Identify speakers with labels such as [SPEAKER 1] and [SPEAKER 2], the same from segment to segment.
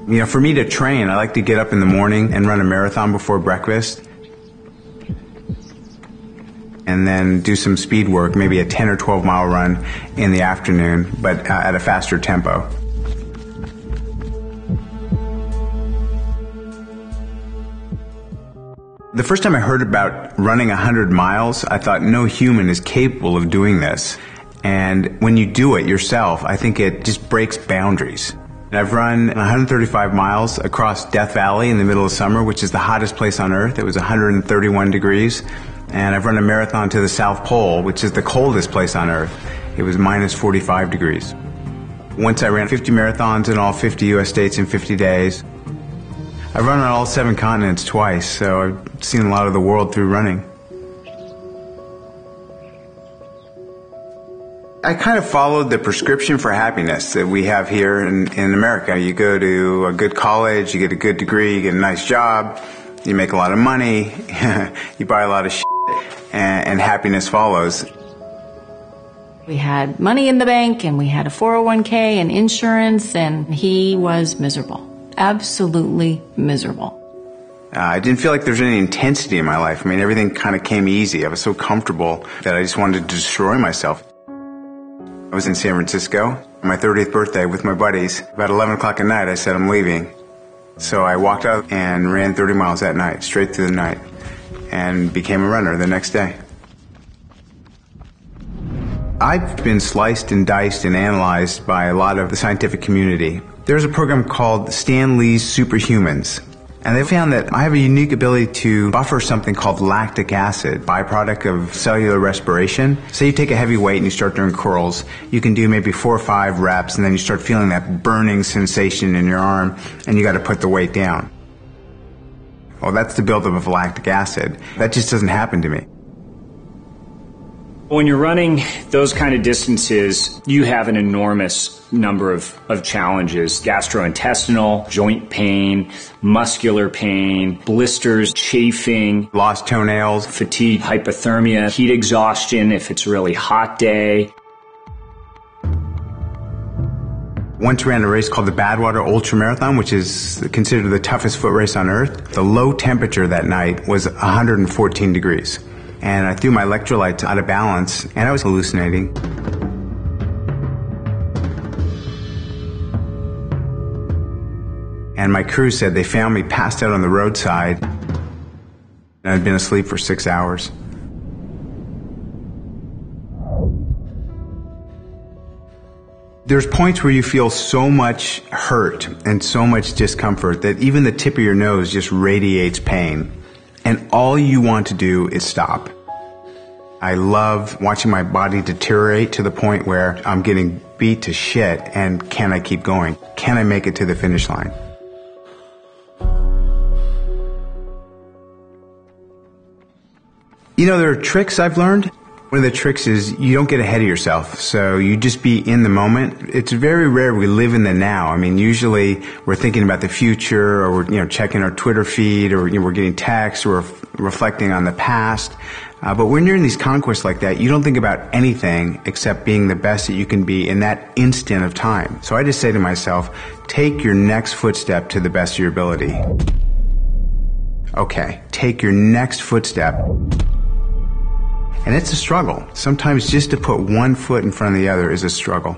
[SPEAKER 1] You know, for me to train, I like to get up in the morning and run a marathon before breakfast. And then do some speed work, maybe a 10 or 12 mile run in the afternoon, but at a faster tempo. The first time I heard about running 100 miles, I thought no human is capable of doing this. And when you do it yourself, I think it just breaks boundaries. And I've run 135 miles across Death Valley in the middle of summer, which is the hottest place on earth. It was 131 degrees. And I've run a marathon to the South Pole, which is the coldest place on earth. It was minus 45 degrees. Once I ran 50 marathons in all 50 U.S. states in 50 days. I've run on all 7 continents twice, so I've seen a lot of the world through running. I kind of followed the prescription for happiness that we have here in America. You go to a good college, you get a good degree, you get a nice job, you make a lot of money, you buy a lot of shit, and happiness follows.
[SPEAKER 2] We had money in the bank, and we had a 401k and insurance, and he was miserable. Absolutely miserable.
[SPEAKER 1] I didn't feel like there was any intensity in my life. I mean, everything kind of came easy. I was so comfortable that I just wanted to destroy myself. I was in San Francisco on my 30th birthday with my buddies. About 11 o'clock at night, I said, I'm leaving. So I walked out and ran 30 miles that night, straight through the night, and became a runner the next day. I've been sliced and diced and analyzed by a lot of the scientific community. There's a program called Stan Lee's Superhumans, and they found that I have a unique ability to buffer something called lactic acid, byproduct of cellular respiration. Say you take a heavy weight and you start doing curls, you can do maybe 4 or 5 reps, and then you start feeling that burning sensation in your arm, and you got to put the weight down. Well, that's the buildup of lactic acid. That just doesn't happen to me.
[SPEAKER 3] When you're running those kind of distances, you have an enormous number of challenges. Gastrointestinal, joint pain, muscular pain, blisters, chafing,
[SPEAKER 1] Lost toenails,
[SPEAKER 3] fatigue, hypothermia, heat exhaustion if it's a really hot day.
[SPEAKER 1] Once ran a race called the Badwater Ultra Marathon, which is considered the toughest foot race on earth. The low temperature that night was 114 degrees. And I threw my electrolytes out of balance, and I was hallucinating. And my crew said they found me passed out on the roadside, and I'd been asleep for 6 hours. There's points where you feel so much hurt and so much discomfort that even the tip of your nose just radiates pain. And all you want to do is stop. I love watching my body deteriorate to the point where I'm getting beat to shit, and can I keep going? Can I make it to the finish line? You know, there are tricks I've learned. One of the tricks is you don't get ahead of yourself, so you just be in the moment. It's very rare we live in the now. I mean, usually we're thinking about the future, or we're checking our Twitter feed, or we're getting texts, or reflecting on the past. But when you're in these conquests like that, you don't think about anything except being the best that you can be in that instant of time. So I just say to myself, take your next footstep to the best of your ability. Okay, take your next footstep. And it's a struggle. Sometimes just to put one foot in front of the other is a struggle.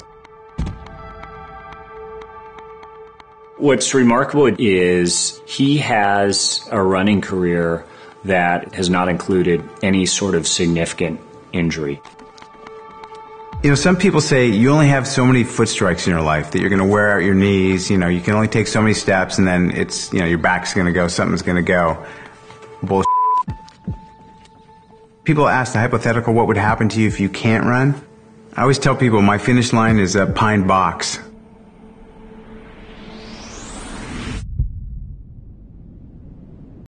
[SPEAKER 3] What's remarkable is he has a running career that has not included any sort of significant injury.
[SPEAKER 1] You know, some people say you only have so many foot strikes in your life that you're going to wear out your knees. You know, you can only take so many steps, and then it's, your back's going to go, something's going to go. Bullshit. People ask the hypothetical, what would happen to you if you can't run? I always tell people my finish line is a pine box.